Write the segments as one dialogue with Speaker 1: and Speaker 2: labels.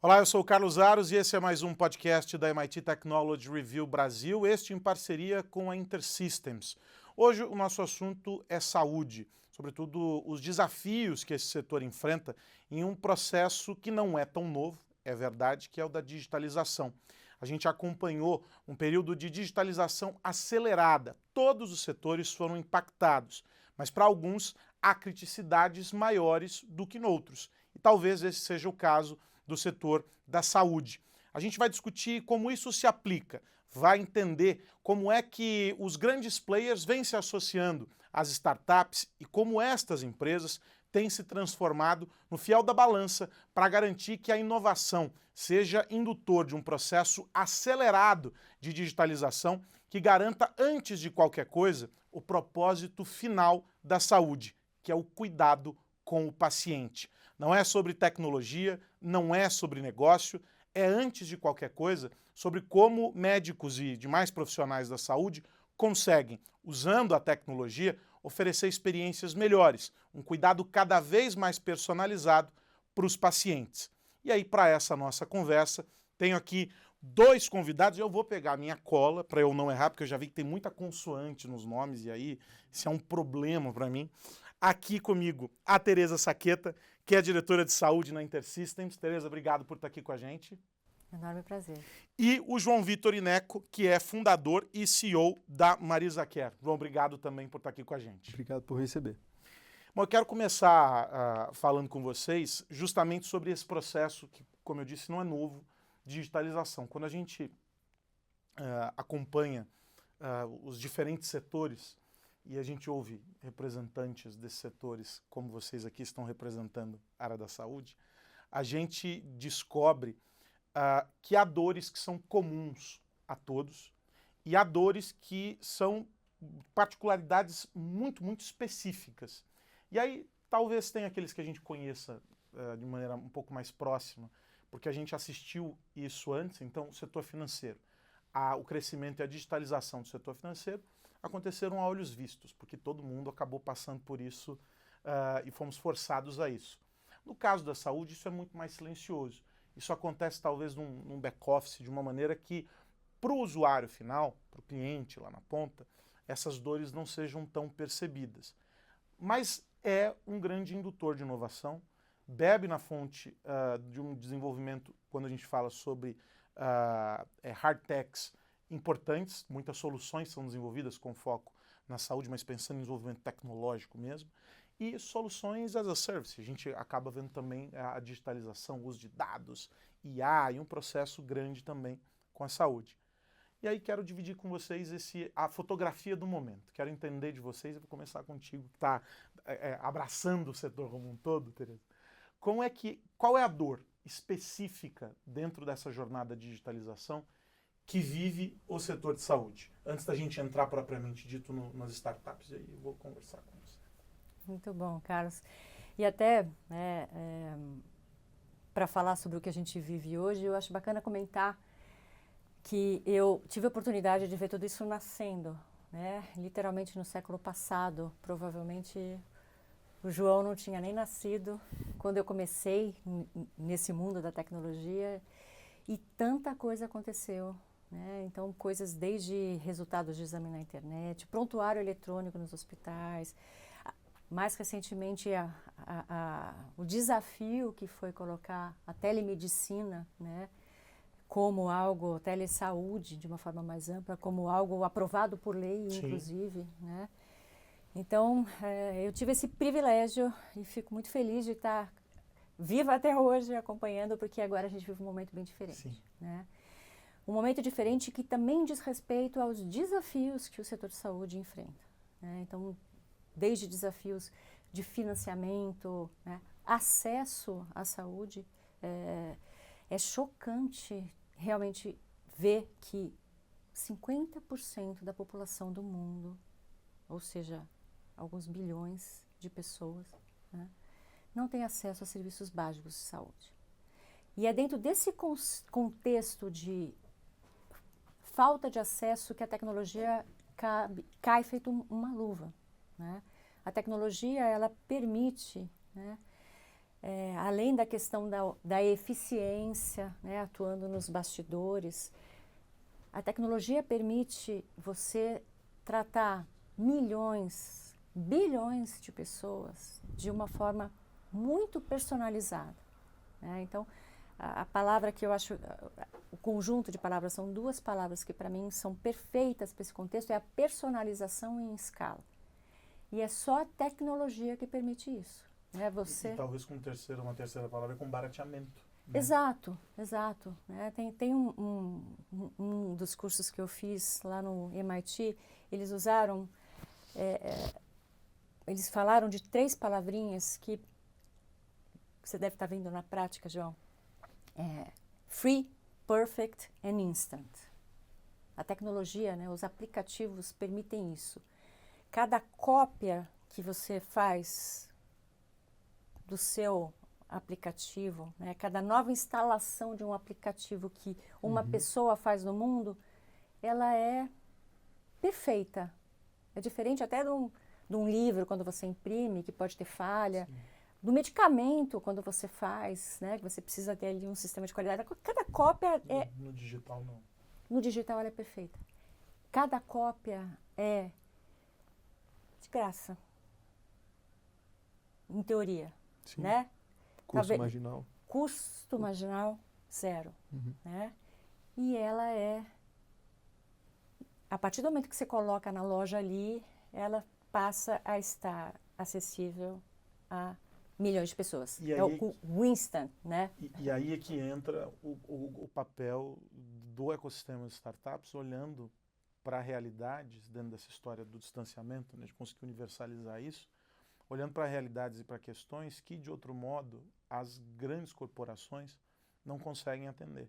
Speaker 1: Olá, eu sou o Carlos Aros e esse é mais um podcast da MIT Technology Review Brasil, este em parceria com a InterSystems. Hoje o nosso assunto é saúde, sobretudo os desafios que esse setor enfrenta em um processo que não é tão novo, é verdade, que é o da digitalização. A gente acompanhou um período de digitalização acelerada, todos os setores foram impactados, mas para alguns há criticidades maiores do que noutros, e talvez esse seja o caso do setor da saúde. A gente vai discutir como isso se aplica, vai entender como é que os grandes players vêm se associando às startups e como estas empresas têm se transformado no fiel da balança para garantir que a inovação seja indutor de um processo acelerado de digitalização que garanta, antes de qualquer coisa, o propósito final da saúde, que é o cuidado com o paciente. Não é sobre tecnologia, não é sobre negócio, é, antes de qualquer coisa, sobre como médicos e demais profissionais da saúde conseguem, usando a tecnologia, oferecer experiências melhores, um cuidado cada vez mais personalizado para os pacientes. E aí, para essa nossa conversa, tenho aqui dois convidados. Eu vou pegar a minha cola para eu não errar, porque eu já vi que tem muita consoante nos nomes, e aí isso é um problema para mim. Aqui comigo, a Tereza Saqueta, que é diretora de saúde na InterSystems. Tereza, obrigado por estar aqui com a gente.
Speaker 2: Enorme prazer.
Speaker 1: E o João Vitor Ineco, que é fundador e CEO da MarisaCare. João, obrigado também por estar aqui com a gente.
Speaker 3: Obrigado por receber.
Speaker 1: Bom, eu quero começar falando com vocês justamente sobre esse processo que, como eu disse, não é novo, de digitalização. Quando a gente acompanha os diferentes setores e a gente ouve representantes desses setores, como vocês aqui estão representando a área da saúde, a gente descobre que há dores que são comuns a todos e há dores que são particularidades muito, muito específicas. E aí talvez tenha aqueles que a gente conheça de maneira um pouco mais próxima, porque a gente assistiu isso antes. Então, o setor financeiro, o crescimento e a digitalização do setor financeiro aconteceram a olhos vistos, porque todo mundo acabou passando por isso e fomos forçados a isso. No caso da saúde, isso é muito mais silencioso. Isso acontece talvez num back-office de uma maneira que, para o usuário final, para o cliente lá na ponta, essas dores não sejam tão percebidas. Mas é um grande indutor de inovação, bebe na fonte de um desenvolvimento, quando a gente fala sobre hard techs importantes, muitas soluções são desenvolvidas com foco na saúde, mas pensando em desenvolvimento tecnológico mesmo, e soluções as a service. A gente acaba vendo também a digitalização, o uso de dados, IA e um processo grande também com a saúde. E aí quero dividir com vocês a fotografia do momento. Quero entender de vocês, eu vou começar contigo, que está abraçando o setor como um todo, Tereza. Qual é a dor específica dentro dessa jornada de digitalização que vive o setor de saúde? Antes da gente entrar propriamente dito nas startups, aí eu vou conversar com você.
Speaker 2: Muito bom, Carlos. E até para falar sobre o que a gente vive hoje, eu acho bacana comentar que eu tive a oportunidade de ver tudo isso nascendo, né? Literalmente no século passado. Provavelmente o João não tinha nem nascido quando eu comecei nesse mundo da tecnologia, e tanta coisa aconteceu, né? Então, coisas desde resultados de exame na internet, prontuário eletrônico nos hospitais, mais recentemente o desafio que foi colocar a telemedicina, né, como algo, telesaúde de uma forma mais ampla, como algo aprovado por lei, sim, inclusive, né? Então, eu tive esse privilégio e fico muito feliz de estar viva até hoje acompanhando, porque agora a gente vive um momento bem diferente, né? Um momento diferente que também diz respeito aos desafios que o setor de saúde enfrenta, né? Então, desde desafios de financiamento, né, acesso à saúde, é chocante realmente ver que 50% da população do mundo, ou seja, alguns bilhões de pessoas, né, não tem acesso a serviços básicos de saúde. E é dentro desse contexto de falta de acesso que a tecnologia cai feito uma luva, né? A tecnologia, ela permite, né, além da questão da eficiência, né, atuando nos bastidores, a tecnologia permite você tratar milhões, bilhões de pessoas de uma forma muito personalizada, né? Então, a palavra que eu acho, o conjunto de palavras, são duas palavras que para mim são perfeitas para esse contexto, é a personalização em escala. E é só a tecnologia que permite isso, né?
Speaker 1: E talvez com uma terceira palavra, com barateamento. Né?
Speaker 2: Exato, exato. Né? Tem um dos cursos que eu fiz lá no MIT, eles usaram, eles falaram de 3 palavrinhas que você deve estar vendo na prática, João. Free, perfect and instant. A tecnologia, né, os aplicativos permitem isso. Cada cópia que você faz do seu aplicativo, né, cada nova instalação de um aplicativo que uma pessoa faz no mundo, ela é perfeita. É diferente até de um livro, quando você imprime, que pode ter falha. Sim. Do medicamento, quando você faz, né, que você precisa ter ali um sistema de qualidade. Cada cópia é...
Speaker 1: No digital, não.
Speaker 2: No digital, ela é perfeita. Cada cópia é de graça. Em teoria.
Speaker 3: Sim.
Speaker 2: Né?
Speaker 3: Custo marginal.
Speaker 2: Custo marginal, 0. Né? E ela é... A partir do momento que você coloca na loja ali, ela passa a estar acessível a milhões de pessoas.
Speaker 1: E
Speaker 2: é o instant, né?
Speaker 1: E aí é que entra o papel do ecossistema de startups olhando para realidades, dentro dessa história do distanciamento, né, de conseguir universalizar isso, olhando para realidades e para questões que, de outro modo, as grandes corporações não conseguem atender.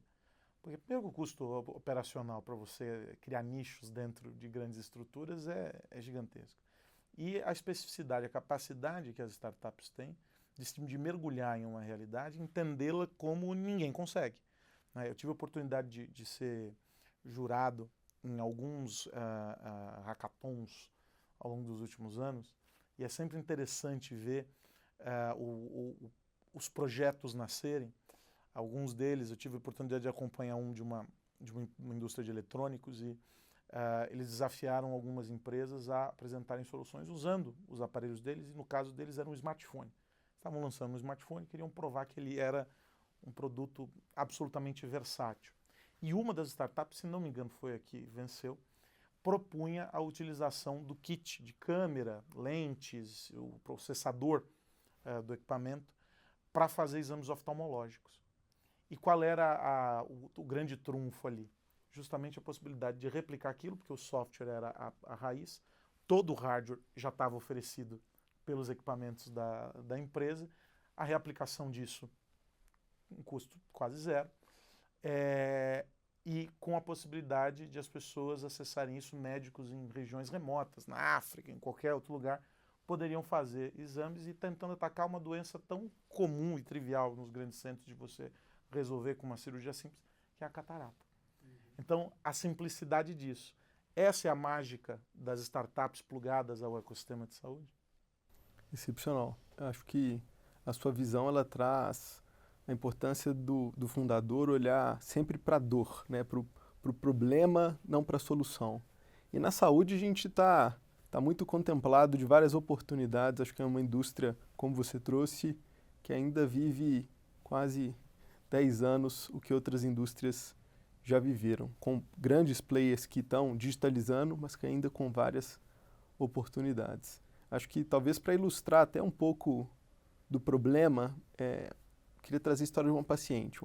Speaker 1: Porque, primeiro, o custo operacional para você criar nichos dentro de grandes estruturas é gigantesco. E a especificidade, a capacidade que as startups têm de mergulhar em uma realidade, entendê-la como ninguém consegue. Eu tive a oportunidade de ser jurado em alguns hackathons ao longo dos últimos anos, e é sempre interessante ver os projetos nascerem. Alguns deles eu tive a oportunidade de acompanhar de uma indústria de eletrônicos e eles desafiaram algumas empresas a apresentarem soluções usando os aparelhos deles, e no caso deles era um smartphone. Estavam lançando um smartphone e queriam provar que ele era um produto absolutamente versátil. E uma das startups, se não me engano foi a que venceu, propunha a utilização do kit de câmera, lentes, o processador do equipamento para fazer exames oftalmológicos. E qual era o grande trunfo ali? Justamente a possibilidade de replicar aquilo, porque o software era a raiz, todo o hardware já estava oferecido pelos equipamentos da empresa, a reaplicação disso, um custo quase 0, e com a possibilidade de as pessoas acessarem isso, médicos em regiões remotas, na África, em qualquer outro lugar, poderiam fazer exames e tentando atacar uma doença tão comum e trivial nos grandes centros de você resolver com uma cirurgia simples, que é a catarata. Então, a simplicidade disso. Essa é a mágica das startups plugadas ao ecossistema de saúde?
Speaker 3: Excepcional. Eu acho que a sua visão, ela traz a importância do fundador olhar sempre para a dor, né? Para o problema, não para a solução. E na saúde a gente está muito contemplado de várias oportunidades. Acho que é uma indústria, como você trouxe, que ainda vive quase 10 anos o que outras indústrias já viveram, com grandes players que estão digitalizando, mas que ainda com várias oportunidades. Acho que talvez para ilustrar até um pouco do problema, queria trazer a história de uma paciente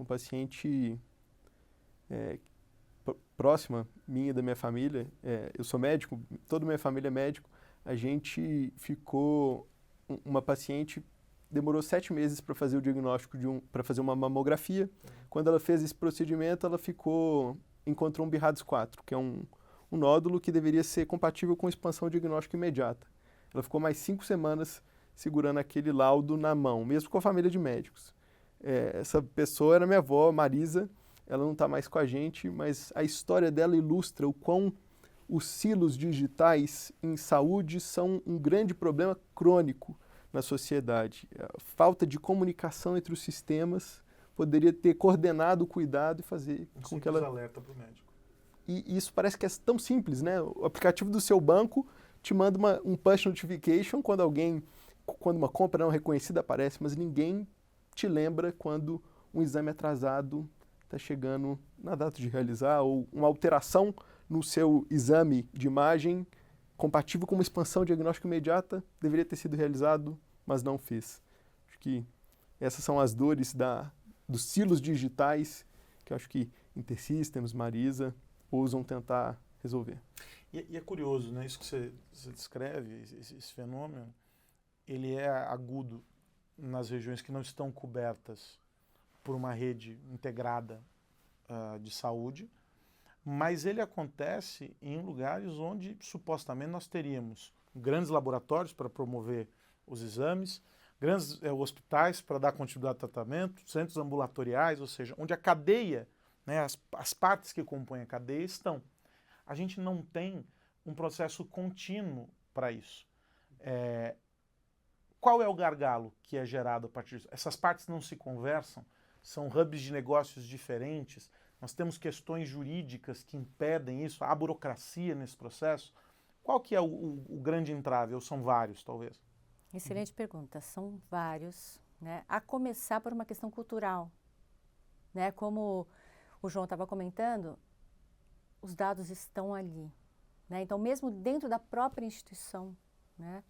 Speaker 3: próxima minha e da minha família. Eu sou médico, toda a minha família é médico. A gente ficou, uma paciente demorou 7 meses para fazer o diagnóstico para fazer uma mamografia. Quando ela fez esse procedimento, ela encontrou um BRADS4, que é um nódulo que deveria ser compatível com expansão diagnóstica imediata. Ela ficou mais 5 semanas segurando aquele laudo na mão, mesmo com a família de médicos. Essa pessoa era minha avó, Marisa. Ela não está mais com a gente, mas a história dela ilustra o quão os silos digitais em saúde são um grande problema crônico na sociedade. A falta de comunicação entre os sistemas poderia ter coordenado o cuidado e fazer com que ela...
Speaker 1: alerta para o médico.
Speaker 3: E isso parece que é tão simples, né? O aplicativo do seu banco te manda um push notification quando uma compra não reconhecida aparece, mas ninguém te lembra quando um exame atrasado está chegando na data de realizar, ou uma alteração no seu exame de imagem compatível com uma expansão diagnóstica imediata deveria ter sido realizado, mas não fez. Acho que essas são as dores dos silos digitais que eu acho que InterSystems, Marisa ousam tentar resolver.
Speaker 1: E é curioso, né? Isso que você descreve, esse fenômeno, ele é agudo nas regiões que não estão cobertas por uma rede integrada de saúde, mas ele acontece em lugares onde supostamente nós teríamos grandes laboratórios para promover os exames, grandes hospitais para dar continuidade ao tratamento, centros ambulatoriais, ou seja, onde a cadeia, né, as partes que compõem a cadeia estão. A gente não tem um processo contínuo para isso. Qual é o gargalo que é gerado a partir disso? Essas partes não se conversam, são hubs de negócios diferentes, nós temos questões jurídicas que impedem isso, há burocracia nesse processo. Qual que é o grande entrave? Ou são vários, talvez?
Speaker 2: Excelente pergunta. São vários, né? A começar por uma questão cultural, né? Como o João estava comentando, os dados estão ali, né? Então, mesmo dentro da própria instituição, né?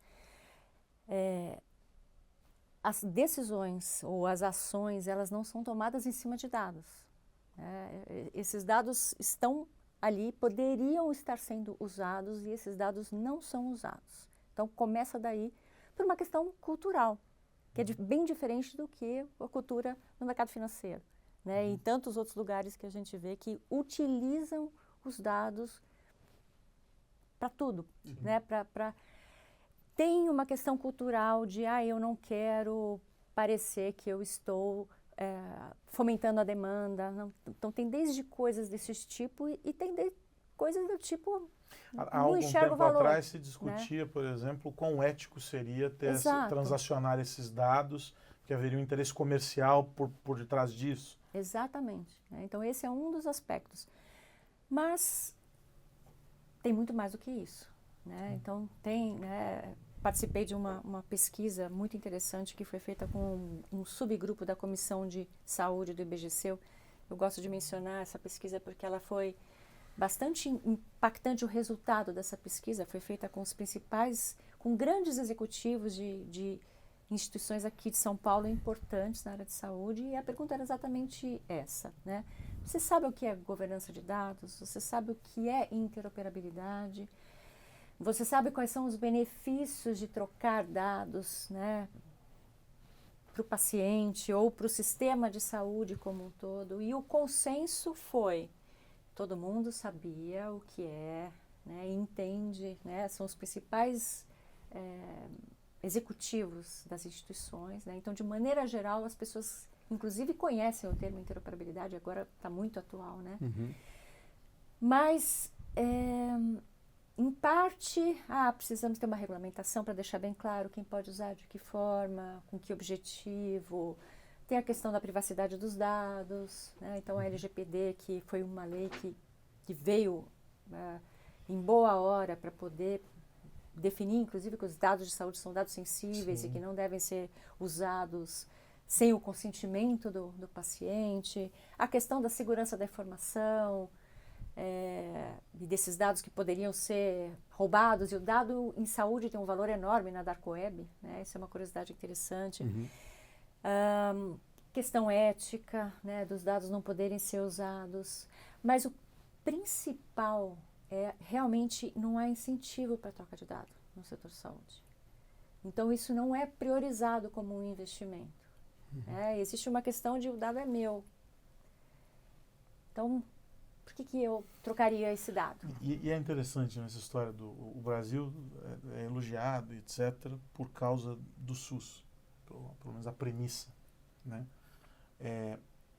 Speaker 2: As decisões ou as ações, elas não são tomadas em cima de dados. Esses dados estão ali, poderiam estar sendo usados e esses dados não são usados. Então, começa daí por uma questão cultural, que é bem diferente do que a cultura no mercado financeiro, né? E em tantos outros lugares que a gente vê que utilizam os dados para tudo, né? Tem uma questão cultural de, eu não quero parecer que eu estou fomentando a demanda. Não. Então, tem desde coisas desse tipo e tem coisas do tipo,
Speaker 1: há algum
Speaker 2: enxergo
Speaker 1: tempo
Speaker 2: valor,
Speaker 1: atrás se discutia, né? Por exemplo, quão ético seria transacionar esses dados, que haveria um interesse comercial por detrás disso.
Speaker 2: Exatamente. Né? Então, esse é um dos aspectos. Mas tem muito mais do que isso. Né? Então, participei de uma pesquisa muito interessante que foi feita com um subgrupo da Comissão de Saúde do IBGC. Eu gosto de mencionar essa pesquisa porque ela foi bastante impactante. O resultado dessa pesquisa foi feita com grandes executivos de instituições aqui de São Paulo importantes na área de saúde, e a pergunta era exatamente essa, né? Você sabe o que é governança de dados? Você sabe o que é interoperabilidade? Você sabe quais são os benefícios de trocar dados, né, para o paciente ou para o sistema de saúde como um todo? E o consenso foi, todo mundo sabia o que é, né, entende, né, são os principais executivos das instituições, né? Então, de maneira geral, as pessoas, inclusive, conhecem o termo interoperabilidade, agora está muito atual, né? Mas, em parte, precisamos ter uma regulamentação para deixar bem claro quem pode usar, de que forma, com que objetivo. Tem a questão da privacidade dos dados, né? Então, a LGPD, que foi uma lei que veio em boa hora para poder definir, inclusive, que os dados de saúde são dados sensíveis. Sim. E que não devem ser usados sem o consentimento do paciente. A questão da segurança da informação, e desses dados que poderiam ser roubados. E o dado em saúde tem um valor enorme na Dark Web, né? Isso é uma curiosidade interessante. Questão ética, né, dos dados não poderem ser usados. Mas o principal realmente não há incentivo para a troca de dados no setor de saúde. Então, isso não é priorizado como um investimento. Existe uma questão de o dado é meu. Então, por que eu trocaria esse dado?
Speaker 1: E é interessante nessa história o Brasil é elogiado, etc., por causa do SUS, pelo menos a premissa, né?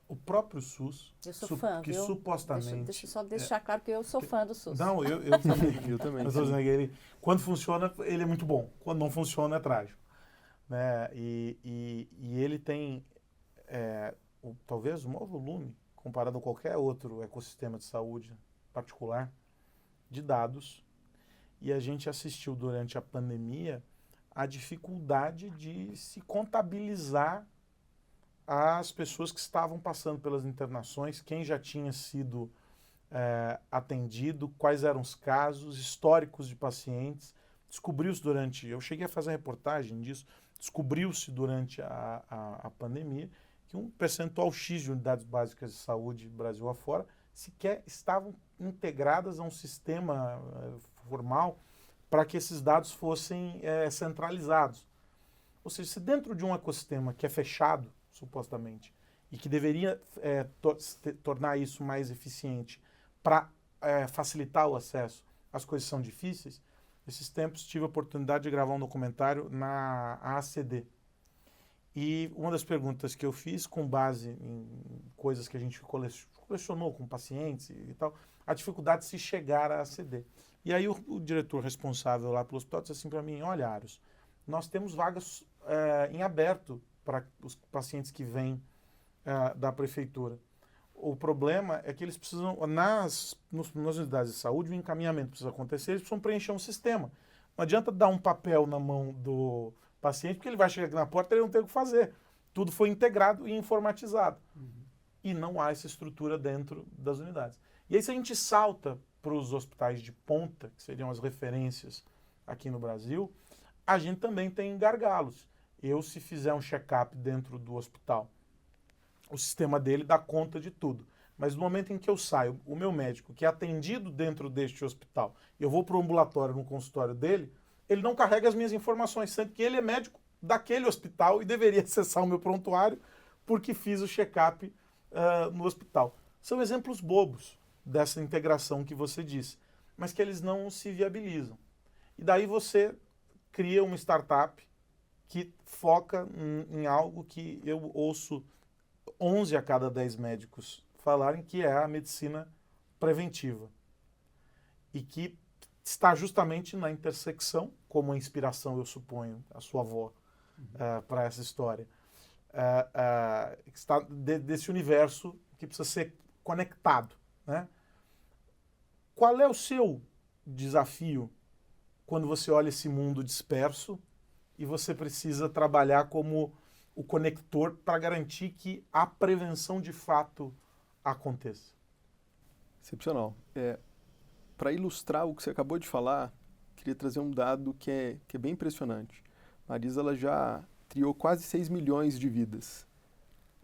Speaker 1: O próprio SUS,
Speaker 2: eu sou fã,
Speaker 1: que supostamente...
Speaker 2: Deixa eu só deixar claro que eu sou fã do SUS.
Speaker 1: Não, eu também. Eu também. Quando funciona, ele é muito bom. Quando não funciona, é trágico. né? E ele tem talvez o maior volume, comparado a qualquer outro ecossistema de saúde particular, de dados. E a gente assistiu durante a pandemia a dificuldade de se contabilizar as pessoas que estavam passando pelas internações, quem já tinha sido atendido, quais eram os casos, históricos de pacientes. Descobriu-se eu cheguei a fazer reportagem disso, descobriu-se durante a pandemia que um percentual X de unidades básicas de saúde Brasil afora sequer estavam integradas a um sistema formal para que esses dados fossem centralizados. Ou seja, se dentro de um ecossistema que é fechado, supostamente, e que deveria tornar isso mais eficiente para facilitar o acesso, as coisas são difíceis. Esses tempos tive a oportunidade de gravar um documentário na AACD. E uma das perguntas que eu fiz, com base em coisas que a gente colecionou com pacientes e tal, a dificuldade de se chegar à AACD. E aí o diretor responsável lá pelo hospital disse assim para mim: olha, Aros, nós temos vagas em aberto para os pacientes que vêm da prefeitura. O problema é que eles precisam, nas unidades de saúde, o encaminhamento precisa acontecer, eles precisam preencher um sistema. Não adianta dar um papel na mão do paciente, porque ele vai chegar aqui na porta e ele não tem o que fazer. Tudo foi integrado e informatizado. E não há essa estrutura dentro das unidades. E aí, se a gente salta para os hospitais de ponta, que seriam as referências aqui no Brasil, a gente também tem gargalos. Se fizer um check-up dentro do hospital, o sistema dele dá conta de tudo. Mas no momento em que eu saio, o meu médico, que é atendido dentro deste hospital, eu vou para o ambulatório, no consultório dele, ele não carrega as minhas informações, sendo que ele é médico daquele hospital e deveria acessar o meu prontuário porque fiz o check-up no hospital. São exemplos bobos dessa integração que você disse, mas que eles não se viabilizam. E daí você cria uma startup que foca em algo que eu ouço 11 a cada 10 médicos falarem, que é a medicina preventiva. E que está justamente na intersecção, como a inspiração, eu suponho, a sua avó, para essa história. Está desse universo que precisa ser conectado, né? Qual é o seu desafio quando você olha esse mundo disperso e você precisa trabalhar como o conector para garantir que a prevenção de fato aconteça?
Speaker 3: Excepcional. Para ilustrar o que você acabou de falar, queria trazer um dado que é bem impressionante. Marisa ela já triou quase 6 milhões de vidas.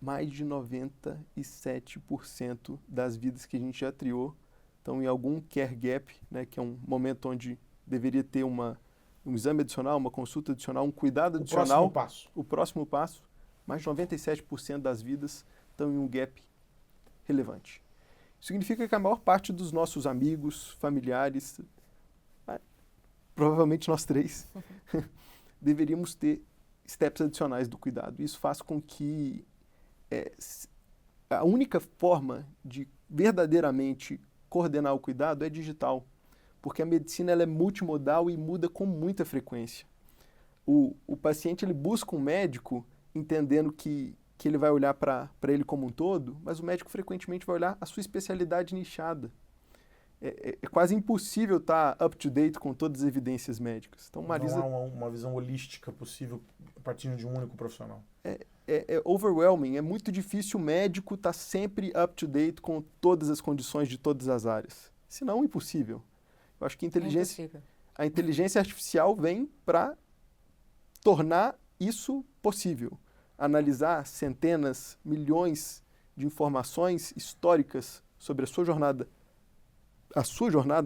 Speaker 3: Mais de 97% das vidas que a gente já triou estão em algum care gap, né, que é um momento onde deveria ter um exame adicional, uma consulta adicional, um cuidado adicional.
Speaker 1: O próximo passo.
Speaker 3: O próximo passo. Mais de 97% das vidas estão em um gap relevante. Significa que a maior parte dos nossos amigos, familiares, provavelmente nós três, deveríamos ter steps adicionais do cuidado. Isso faz com que a única forma de verdadeiramente coordenar o cuidado é digital, porque a medicina ela é multimodal e muda com muita frequência. O paciente ele busca um médico entendendo que ele vai olhar para ele como um todo, mas o médico frequentemente vai olhar a sua especialidade nichada. É quase impossível estar up-to-date com todas as evidências médicas. Então, Marisa,
Speaker 1: não há uma visão holística possível a partir de um único profissional.
Speaker 3: É overwhelming, é muito difícil o médico estar sempre up-to-date com todas as condições de todas as áreas. Senão, impossível. Eu acho que a inteligência artificial vem para tornar isso possível. Analisar centenas, milhões de informações históricas sobre a sua jornada,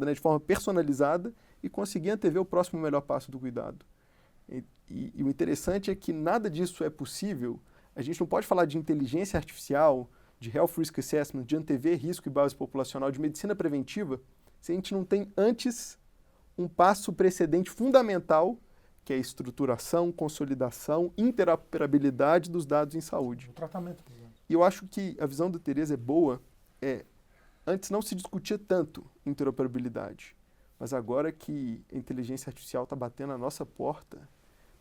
Speaker 3: né, de forma personalizada e conseguir antever o próximo melhor passo do cuidado. E o interessante é que nada disso é possível. A gente não pode falar de inteligência artificial, de Health Risk Assessment, de antever risco e base populacional, de medicina preventiva, se a gente não tem antes um passo precedente fundamental, que é a estruturação, consolidação, interoperabilidade dos dados em saúde.
Speaker 1: O tratamento, por exemplo.
Speaker 3: E eu acho que a visão da Tereza é boa. Antes não se discutia tanto interoperabilidade, mas agora que a inteligência artificial está batendo a nossa porta,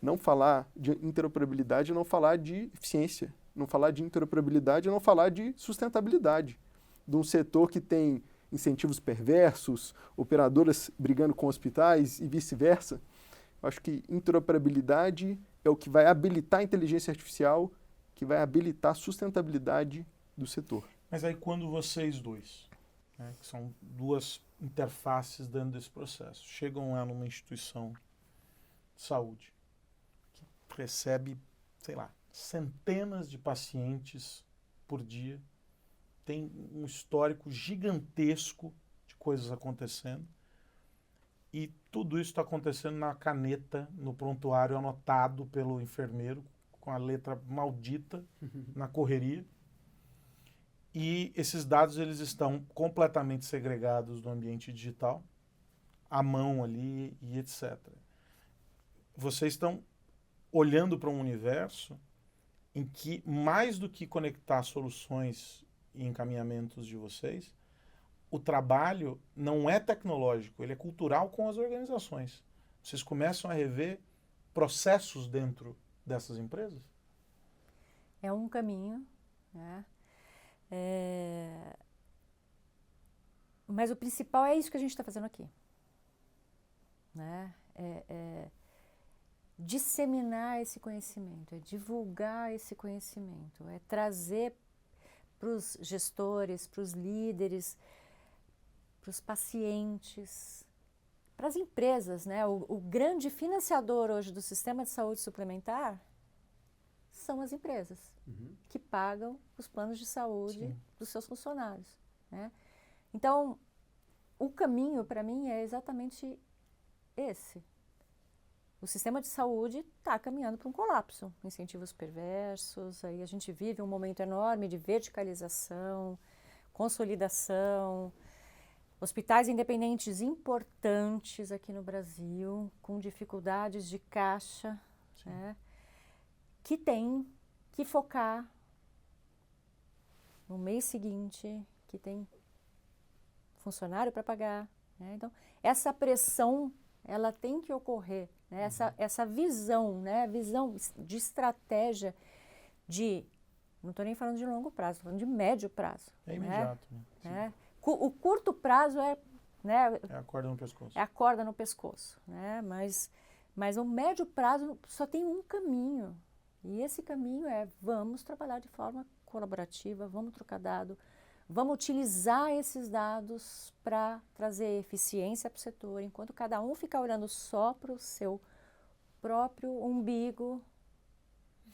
Speaker 3: Não falar de interoperabilidade é não falar de eficiência. Não falar de interoperabilidade é não falar de sustentabilidade. De um setor que tem incentivos perversos, operadoras brigando com hospitais e vice-versa. Acho que interoperabilidade é o que vai habilitar a inteligência artificial, que vai habilitar a sustentabilidade do setor.
Speaker 1: Mas aí quando vocês dois, né, que são duas interfaces dentro desse processo, chegam lá numa instituição de saúde, que recebe, sei lá, centenas de pacientes por dia, tem um histórico gigantesco de coisas acontecendo, e tudo isso está acontecendo na caneta, no prontuário anotado pelo enfermeiro, com a letra maldita, na correria. E esses dados eles estão completamente segregados do ambiente digital, à mão ali e etc. Vocês estão olhando para um universo em que, mais do que conectar soluções e encaminhamentos de vocês, o trabalho não é tecnológico, ele é cultural com as organizações. Vocês começam a rever processos dentro dessas empresas?
Speaker 2: É um caminho, né? Mas o principal é isso que a gente está fazendo aqui, né? Disseminar esse conhecimento, é divulgar esse conhecimento, é trazer para os gestores, para os líderes, para os pacientes, para as empresas, né? O grande financiador hoje do sistema de saúde suplementar são as empresas, que pagam os planos de saúde
Speaker 1: Sim.
Speaker 2: dos seus funcionários, né? Então, o caminho para mim é exatamente esse. O sistema de saúde está caminhando para um colapso, incentivos perversos, aí a gente vive um momento enorme de verticalização, consolidação, hospitais independentes importantes aqui no Brasil, com dificuldades de caixa, né, que tem que focar no mês seguinte, que tem funcionário para pagar, né? Então, essa pressão, ela tem que ocorrer, né? Essa visão, né? Visão de estratégia de, não estou nem falando de longo prazo, estou falando de médio prazo.
Speaker 1: É imediato,
Speaker 2: né? O curto prazo é, né?
Speaker 1: É a corda no pescoço.
Speaker 2: É a corda no pescoço, né? Mas o médio prazo só tem um caminho. E esse caminho é, vamos trabalhar de forma colaborativa, vamos trocar dado, vamos utilizar esses dados para trazer eficiência para o setor, enquanto cada um ficar olhando só para o seu próprio umbigo,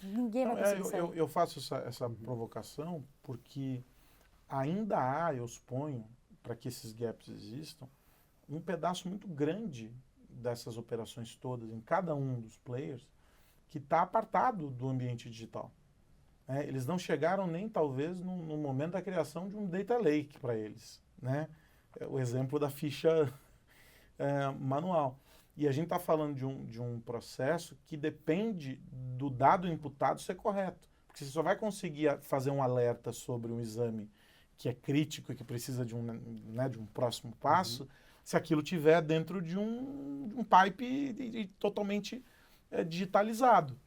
Speaker 2: ninguém vai conseguir sair.
Speaker 1: Eu faço essa provocação porque ainda há, eu suponho, para que esses gaps existam, um pedaço muito grande dessas operações todas, em cada um dos players, que está apartado do ambiente digital. Eles não chegaram nem, talvez, no momento da criação de um data lake para eles, né? O exemplo da ficha manual. E a gente está falando de um processo que depende do dado imputado ser correto. Porque você só vai conseguir fazer um alerta sobre um exame que é crítico e que precisa de um próximo passo, se aquilo tiver dentro de um pipe totalmente digitalizado.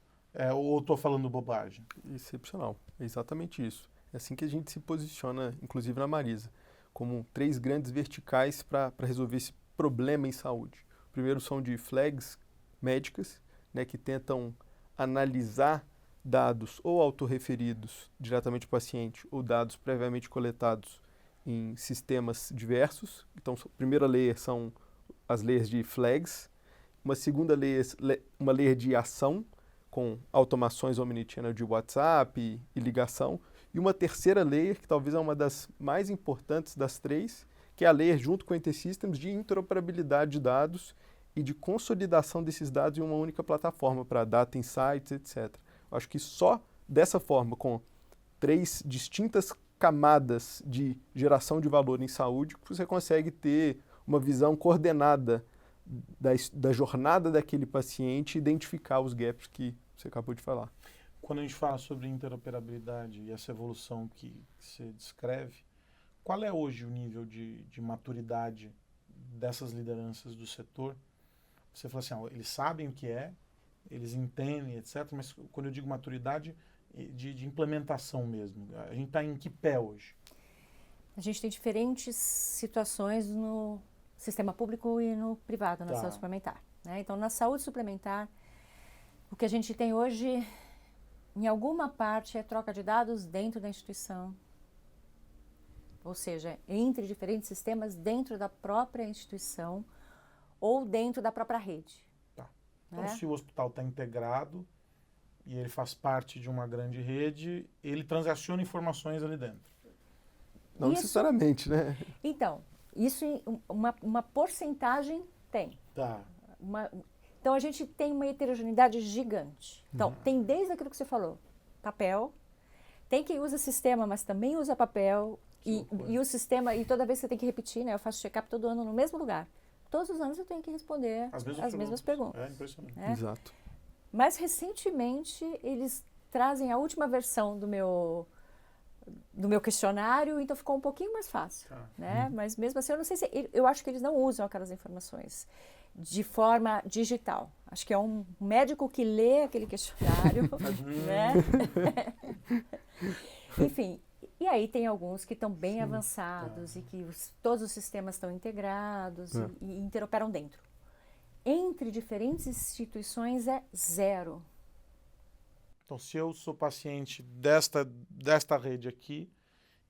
Speaker 1: Ou estou falando bobagem?
Speaker 3: Excepcional, é exatamente isso. É assim que a gente se posiciona, inclusive na Marisa, como 3 grandes verticais para resolver esse problema em saúde. O primeiro são de flags médicas, né, que tentam analisar dados ou autorreferidos diretamente ao paciente ou dados previamente coletados em sistemas diversos. Então, a primeira layer são as layers de flags, uma segunda layer, uma layer de ação, com automações omnichannel de WhatsApp e ligação, e uma terceira layer, que talvez é uma das mais importantes das 3, que é a layer junto com o InterSystems de interoperabilidade de dados e de consolidação desses dados em uma única plataforma para data insights, etc. Eu acho que só dessa forma, com 3 distintas camadas de geração de valor em saúde, você consegue ter uma visão coordenada da jornada daquele paciente e identificar os gaps que você acabou de falar.
Speaker 1: Quando a gente fala sobre interoperabilidade e essa evolução que você descreve, qual é hoje o nível de maturidade dessas lideranças do setor? Você fala assim, eles sabem o que é, eles entendem, etc. Mas quando eu digo maturidade, de implementação mesmo. A gente está em que pé hoje?
Speaker 2: A gente tem diferentes situações no sistema público e no privado, na saúde suplementar, né? Então, na saúde suplementar, o que a gente tem hoje, em alguma parte, é troca de dados dentro da instituição, ou seja, entre diferentes sistemas dentro da própria instituição ou dentro da própria rede.
Speaker 1: Tá. Então,
Speaker 2: né?
Speaker 1: Se o hospital está integrado e ele faz parte de uma grande rede, ele transaciona informações ali dentro.
Speaker 3: Não necessariamente, né?
Speaker 2: Então, isso uma porcentagem tem.
Speaker 1: Tá.
Speaker 2: Então, a gente tem uma heterogeneidade gigante. Então, tem desde aquilo que você falou, papel, tem quem usa sistema, mas também usa papel, e o sistema, e toda vez você tem que repetir, né? Eu faço check-up todo ano no mesmo lugar. Todos os anos eu tenho que responder as mesmas perguntas.
Speaker 1: É impressionante.
Speaker 2: Né?
Speaker 3: Exato.
Speaker 2: Mas, recentemente, eles trazem a última versão do meu questionário, então ficou um pouquinho mais fácil, né? Mas mesmo assim, eu não sei eu acho que eles não usam aquelas informações de forma digital. Acho que é um médico que lê aquele questionário, né? Enfim, e aí tem alguns que estão bem avançados e que todos os sistemas estão integrados e interoperam dentro. Entre diferentes instituições é zero.
Speaker 1: Então, se eu sou paciente desta rede aqui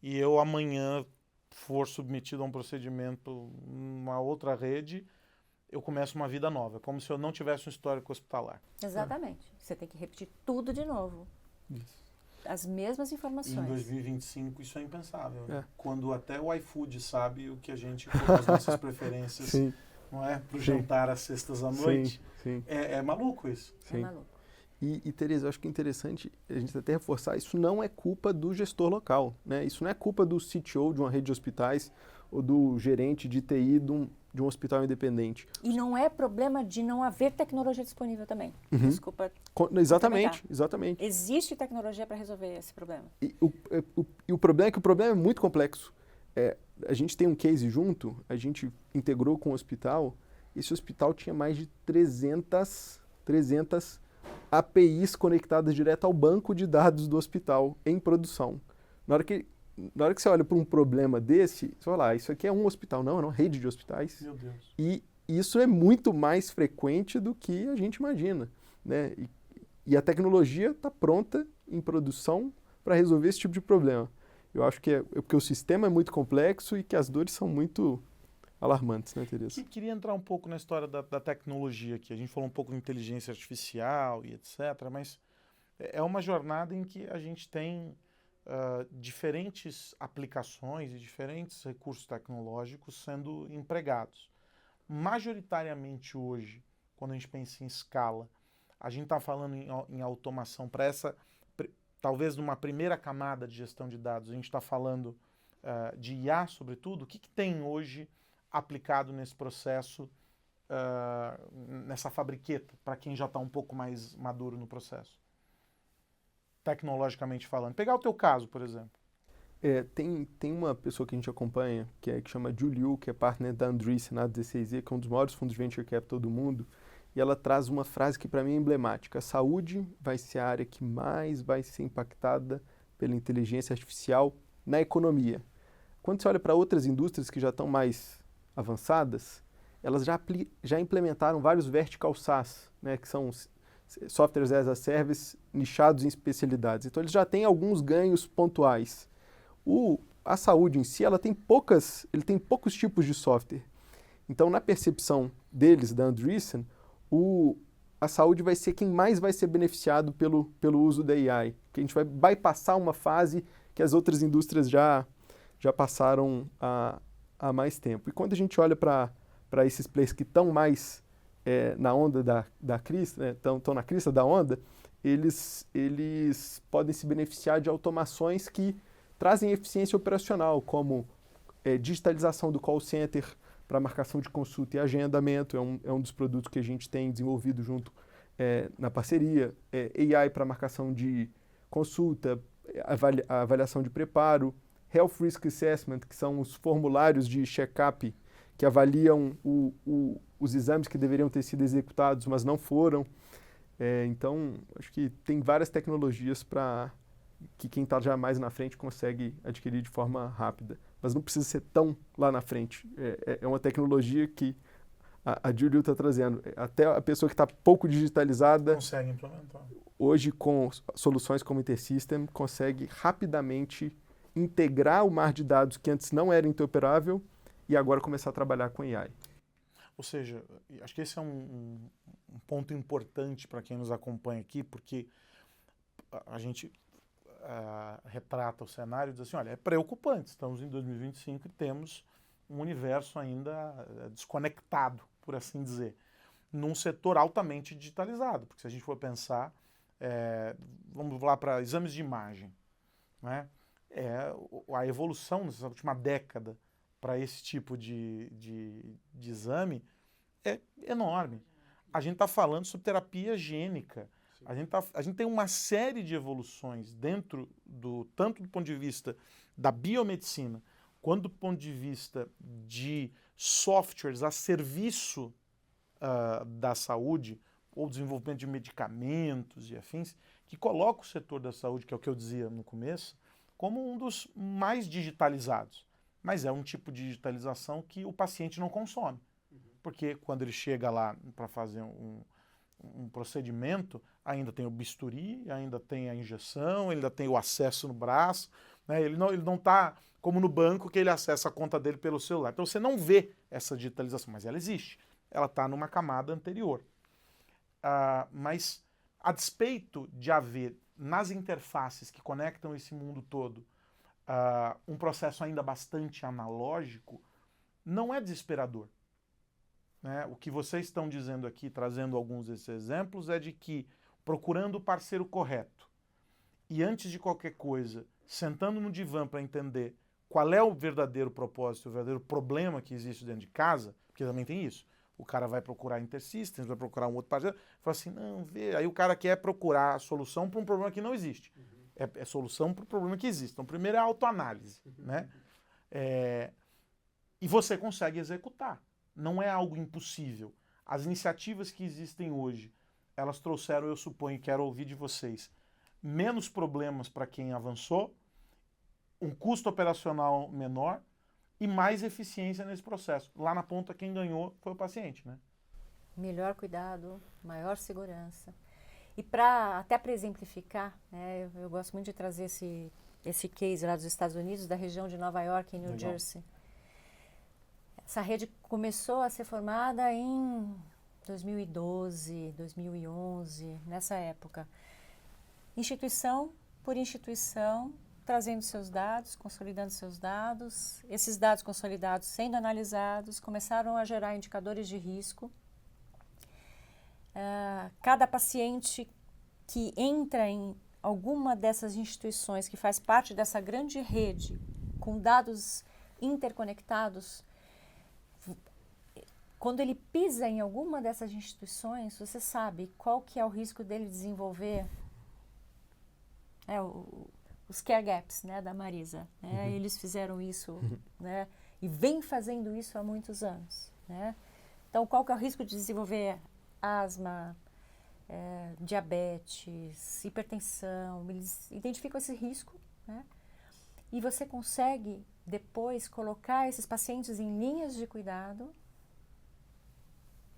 Speaker 1: e eu amanhã for submetido a um procedimento numa outra rede, eu começo uma vida nova, como se eu não tivesse um histórico hospitalar.
Speaker 2: Exatamente. Você tem que repetir tudo de novo.
Speaker 3: Isso.
Speaker 2: As mesmas informações.
Speaker 1: E em 2025 isso é impensável, né? Quando até o iFood sabe o que a gente, as nossas preferências, não é? Para o jantar às sextas à noite.
Speaker 3: Sim.
Speaker 1: É maluco isso.
Speaker 2: É maluco.
Speaker 3: E Tereza, eu acho que é interessante a gente até reforçar, isso não é culpa do gestor local, né? Isso não é culpa do CTO de uma rede de hospitais ou do gerente de TI de um hospital independente.
Speaker 2: E não é problema de não haver tecnologia disponível também. Desculpa.
Speaker 3: Exatamente.
Speaker 2: Existe tecnologia para resolver esse problema.
Speaker 3: E o problema é que o problema é muito complexo. A gente tem um case junto, a gente integrou com o hospital, esse hospital tinha mais de 300 APIs conectadas direto ao banco de dados do hospital em produção. Na hora que você olha para um problema desse, você fala, isso aqui é um hospital. Não, é uma rede de hospitais.
Speaker 1: Meu Deus.
Speaker 3: E isso é muito mais frequente do que a gente imagina, né? E a tecnologia está pronta em produção para resolver esse tipo de problema. Eu acho que é porque o sistema é muito complexo e que as dores são muito alarmantes, né, Tereza?
Speaker 1: Queria entrar um pouco na história da tecnologia aqui. A gente falou um pouco de inteligência artificial e etc., mas é uma jornada em que a gente tem diferentes aplicações e diferentes recursos tecnológicos sendo empregados. Majoritariamente hoje, quando a gente pensa em escala, a gente está falando em automação para essa, talvez numa primeira camada de gestão de dados, a gente está falando de IA, sobretudo. O que tem hoje aplicado nesse processo, nessa fabriqueta, para quem já está um pouco mais maduro no processo? Tecnologicamente falando. Pegar o teu caso, por exemplo.
Speaker 3: Tem uma pessoa que a gente acompanha, que chama Juliu, que é partner da Andreessen, na 16Z, que é um dos maiores fundos de venture capital do mundo, e ela traz uma frase que para mim é emblemática: a saúde vai ser a área que mais vai ser impactada pela inteligência artificial na economia. Quando você olha para outras indústrias que já estão mais avançadas, elas já implementaram vários vertical SaaS, né, que são softwares as a service nichados em especialidades. Então, eles já têm alguns ganhos pontuais. A saúde em si, ele tem poucos tipos de software. Então, na percepção deles, da Andreessen, a saúde vai ser quem mais vai ser beneficiado pelo uso da AI. Que a gente vai bypassar uma fase que as outras indústrias já passaram há mais tempo. E quando a gente olha para esses players que estão mais na onda da crista, né, estão na crista da onda, eles podem se beneficiar de automações que trazem eficiência operacional, como digitalização do call center para marcação de consulta e agendamento, é um dos produtos que a gente tem desenvolvido junto na parceria, AI para marcação de consulta, avaliação de preparo, Health Risk Assessment, que são os formulários de check-up que avaliam os exames que deveriam ter sido executados, mas não foram. Então, acho que tem várias tecnologias para que quem está já mais na frente consegue adquirir de forma rápida. Mas não precisa ser tão lá na frente. É uma tecnologia que a Julie está trazendo. Até a pessoa que está pouco digitalizada,
Speaker 1: Consegue implementar.
Speaker 3: hoje com soluções como InterSystem, consegue rapidamente integrar o mar de dados que antes não era interoperável e agora começar a trabalhar com AI.
Speaker 1: Ou seja, acho que esse é um ponto importante para quem nos acompanha aqui, porque a gente retrata o cenário e diz assim, olha, é preocupante, estamos em 2025 e temos um universo ainda desconectado, por assim dizer, num setor altamente digitalizado, porque se a gente for pensar, vamos lá para exames de imagem, né? A evolução nessa última década para esse tipo de exame é enorme. A gente está falando sobre terapia gênica. A gente tem uma série de evoluções dentro tanto do ponto de vista da biomedicina, quanto do ponto de vista de softwares a serviço da saúde, ou desenvolvimento de medicamentos e afins, que coloca o setor da saúde, que é o que eu dizia no começo, como um dos mais digitalizados. Mas é um tipo de digitalização que o paciente não consome. Porque quando ele chega lá para fazer um procedimento, ainda tem o bisturi, ainda tem a injeção, ainda tem o acesso no braço, né? Ele não está como no banco que ele acessa a conta dele pelo celular. Então você não vê essa digitalização, mas ela existe. Ela está numa camada anterior. Mas a despeito de haver nas interfaces que conectam esse mundo todo um processo ainda bastante analógico, não é desesperador. Né? O que vocês estão dizendo aqui, trazendo alguns desses exemplos, é de que procurando o parceiro correto e antes de qualquer coisa, sentando no divã para entender qual é o verdadeiro propósito, o verdadeiro problema que existe dentro de casa, porque também tem isso. O cara vai procurar InterSystems, vai procurar um outro parceiro, fala assim, não, vê, aí o cara quer procurar a solução para um problema que não existe. É solução para o problema que existe. Então, primeiro é a autoanálise, né? E você consegue executar. Não é algo impossível. As iniciativas que existem hoje, elas trouxeram, eu suponho, quero ouvir de vocês, menos problemas para quem avançou, um custo operacional menor e mais eficiência nesse processo. Lá na ponta, quem ganhou foi o paciente, né?
Speaker 2: Melhor cuidado, maior segurança. E até para exemplificar, né, eu gosto muito de trazer esse case lá dos Estados Unidos, da região de Nova York e New Jersey. Essa rede começou a ser formada em 2012, 2011, nessa época. Instituição por instituição, trazendo seus dados, consolidando seus dados. Esses dados consolidados sendo analisados, começaram a gerar indicadores de risco. Cada paciente que entra em alguma dessas instituições, que faz parte dessa grande rede, com dados interconectados, quando ele pisa em alguma dessas instituições, você sabe qual que é o risco dele desenvolver os care gaps, né, da Marisa. Né? Eles fizeram isso, né, e vem fazendo isso há muitos anos. Né? Então, qual que é o risco de desenvolver asma, diabetes, hipertensão? Eles identificam esse risco, né? E você consegue depois colocar esses pacientes em linhas de cuidado,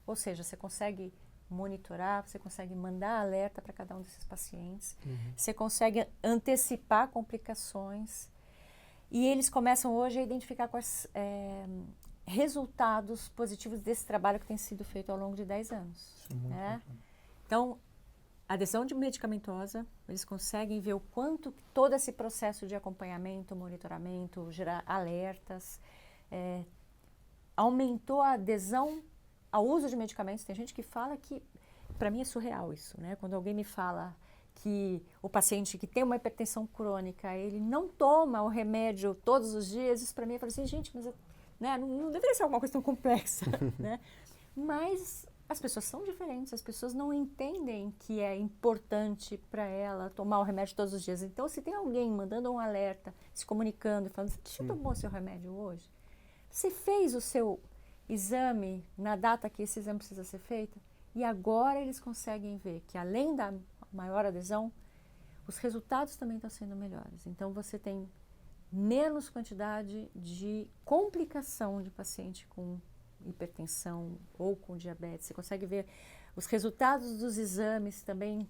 Speaker 2: ou seja, você consegue monitorar, você consegue mandar alerta para cada um desses pacientes, você consegue antecipar complicações e eles começam hoje a identificar quais resultados positivos desse trabalho que tem sido feito ao longo de 10 anos. Né? Então, a adesão medicamentosa, eles conseguem ver o quanto todo esse processo de acompanhamento, monitoramento, gerar alertas, aumentou a adesão ao uso de medicamentos. Tem gente que fala que, para mim é surreal isso, né? Quando alguém me fala que o paciente que tem uma hipertensão crônica, ele não toma o remédio todos os dias, isso para mim, eu falo assim, gente, mas né, não deveria ser alguma coisa tão complexa, né? Mas as pessoas são diferentes, as pessoas não entendem que é importante para ela tomar o remédio todos os dias. Então, se tem alguém mandando um alerta, se comunicando, falando, você tomou seu remédio hoje? Você fez o seu exame na data que esse exame precisa ser feito? E agora eles conseguem ver que, além da maior adesão, os resultados também estão sendo melhores. Então, você tem menos quantidade de complicação de paciente com hipertensão ou com diabetes. Você consegue ver os resultados dos exames também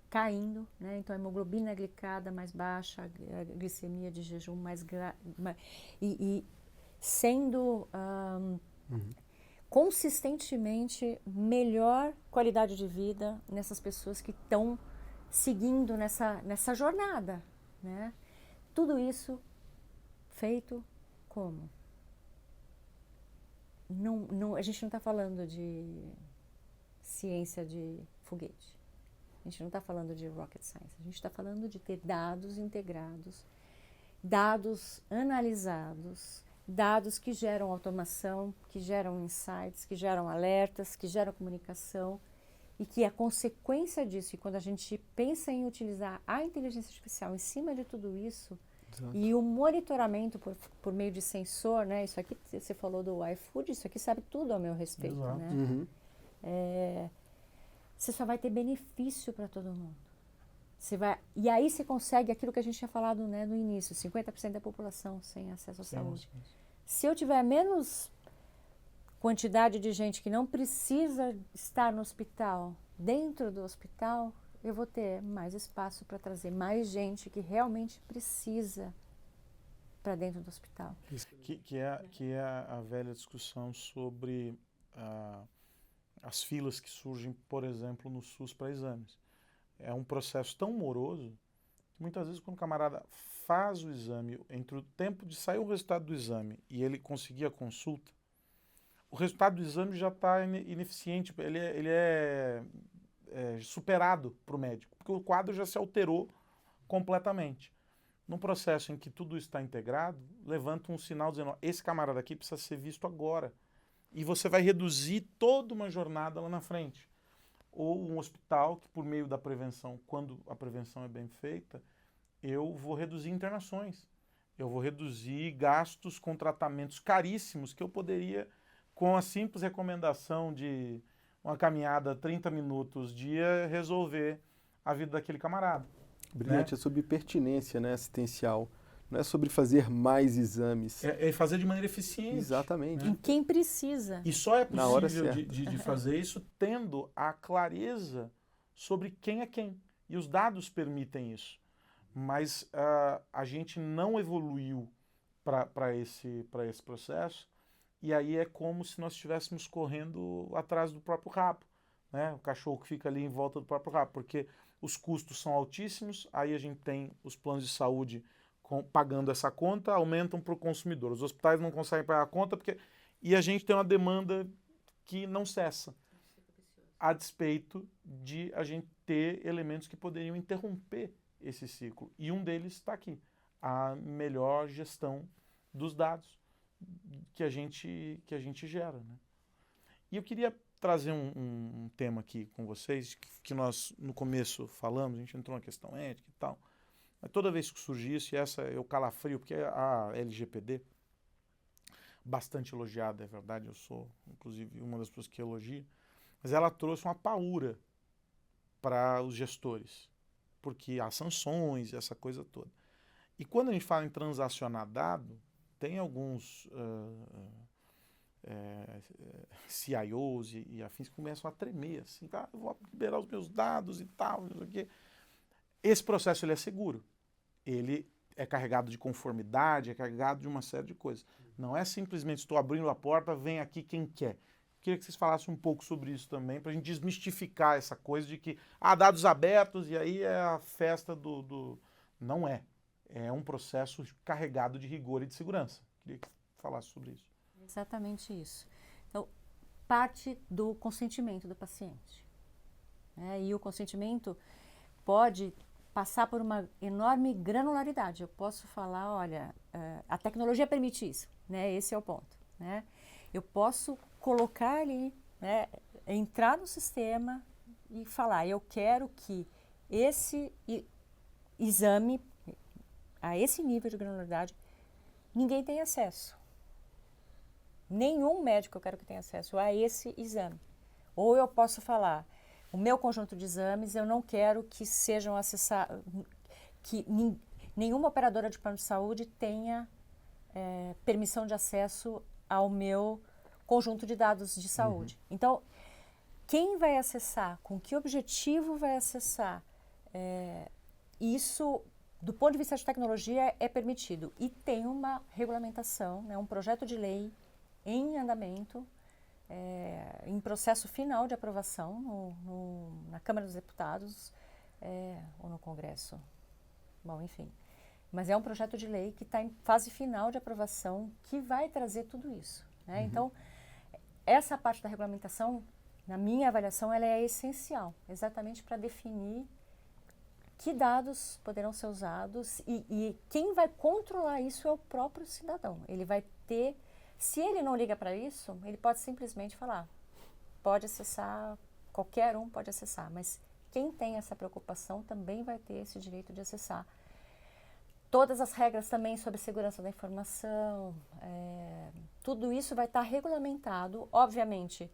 Speaker 2: caindo, né? Então, a hemoglobina glicada mais baixa, a glicemia de jejum e sendo consistentemente melhor qualidade de vida nessas pessoas que estão seguindo nessa jornada, né? Tudo isso feito como? A gente não está falando de ciência de foguete. A gente não está falando de rocket science. A gente está falando de ter dados integrados, dados analisados, dados que geram automação, que geram insights, que geram alertas, que geram comunicação, e que a consequência disso, e quando a gente pensa em utilizar a inteligência artificial em cima de tudo isso,
Speaker 3: Exato.
Speaker 2: e o monitoramento por meio de sensor, né? Isso aqui, você falou do iFood, isso aqui sabe tudo ao meu respeito,
Speaker 1: Exato.
Speaker 2: né?
Speaker 3: Uhum.
Speaker 2: Você só vai ter benefício para todo mundo. E aí você consegue aquilo que a gente tinha falado, né, no início, 50% da população sem acesso à saúde. Se eu tiver menos quantidade de gente que não precisa estar no hospital, dentro do hospital, eu vou ter mais espaço para trazer mais gente que realmente precisa para dentro do hospital.
Speaker 1: Que é a velha discussão sobre as filas que surgem, por exemplo, no SUS para exames. É um processo tão moroso que muitas vezes quando o camarada faz o exame, entre o tempo de sair o resultado do exame e ele conseguir a consulta, o resultado do exame já está ineficiente, ele é superado para o médico, porque o quadro já se alterou completamente. Num processo em que tudo está integrado, levanta um sinal dizendo, esse camarada aqui precisa ser visto agora. E você vai reduzir toda uma jornada lá na frente. Ou um hospital que, por meio da prevenção, quando a prevenção é bem feita, eu vou reduzir internações. Eu vou reduzir gastos com tratamentos caríssimos que eu poderia, com a simples recomendação de uma caminhada 30 minutos dia, resolver a vida daquele camarada.
Speaker 3: Brilhante, é sobre pertinência, né, assistencial. Não é sobre fazer mais exames.
Speaker 1: É fazer de maneira eficiente.
Speaker 3: Exatamente.
Speaker 2: Em quem precisa.
Speaker 1: E só é
Speaker 3: Na hora
Speaker 1: possível
Speaker 3: certa.
Speaker 1: de fazer isso tendo a clareza sobre quem é quem. E os dados permitem isso. Mas a gente não evoluiu para esse processo. E aí é como se nós estivéssemos correndo atrás do próprio rabo. Né? O cachorro que fica ali em volta do próprio rabo. Porque os custos são altíssimos. Aí a gente tem os planos de saúde pagando essa conta, aumentam para o consumidor. Os hospitais não conseguem pagar a conta e a gente tem uma demanda que não cessa, a despeito de a gente ter elementos que poderiam interromper esse ciclo. E um deles está aqui, a melhor gestão dos dados que a gente gera. Né? E eu queria trazer um tema aqui com vocês, que nós no começo falamos, a gente entrou na questão ética e tal. Toda vez que surge isso, e essa eu calafrio, porque a LGPD, bastante elogiada, é verdade, eu sou, inclusive, uma das pessoas que elogia, mas ela trouxe uma paura para os gestores, porque há sanções e essa coisa toda. E quando a gente fala em transacionar dado, tem alguns CIOs e afins que começam a tremer, assim, eu vou liberar os meus dados e tal, não sei o quê. Esse processo ele é seguro. Ele é carregado de conformidade, é carregado de uma série de coisas. Não é simplesmente estou abrindo a porta, vem aqui quem quer. Queria que vocês falassem um pouco sobre isso também, para a gente desmistificar essa coisa de que dados abertos e aí é a festa do... Não é. É um processo carregado de rigor e de segurança. Queria que falasse sobre isso.
Speaker 2: Exatamente isso. Então, parte do consentimento do paciente. Né? E o consentimento pode passar por uma enorme granularidade. Eu posso falar, olha, a tecnologia permite isso, né? Esse é o ponto, né? Eu posso colocar ali, né, entrar no sistema e falar, eu quero que esse exame, a esse nível de granularidade, ninguém tem acesso. Nenhum médico eu quero que tenha acesso a esse exame. Ou eu posso falar, o meu conjunto de exames eu não quero que sejam acessados, que nenhuma operadora de plano de saúde tenha permissão de acesso ao meu conjunto de dados de saúde. Então, quem vai acessar, com que objetivo vai acessar, isso, do ponto de vista de tecnologia, é permitido. E tem uma regulamentação, né, um projeto de lei em andamento, em processo final de aprovação na Câmara dos Deputados ou no Congresso. Bom, enfim. Mas é um projeto de lei que está em fase final de aprovação que vai trazer tudo isso, né? Então, essa parte da regulamentação, na minha avaliação, ela é essencial, exatamente para definir que dados poderão ser usados e quem vai controlar isso é o próprio cidadão. Ele vai ter, se ele não liga para isso, ele pode simplesmente falar, pode acessar, qualquer um pode acessar, mas quem tem essa preocupação também vai ter esse direito de acessar. Todas as regras também sobre segurança da informação, tudo isso vai estar regulamentado, obviamente.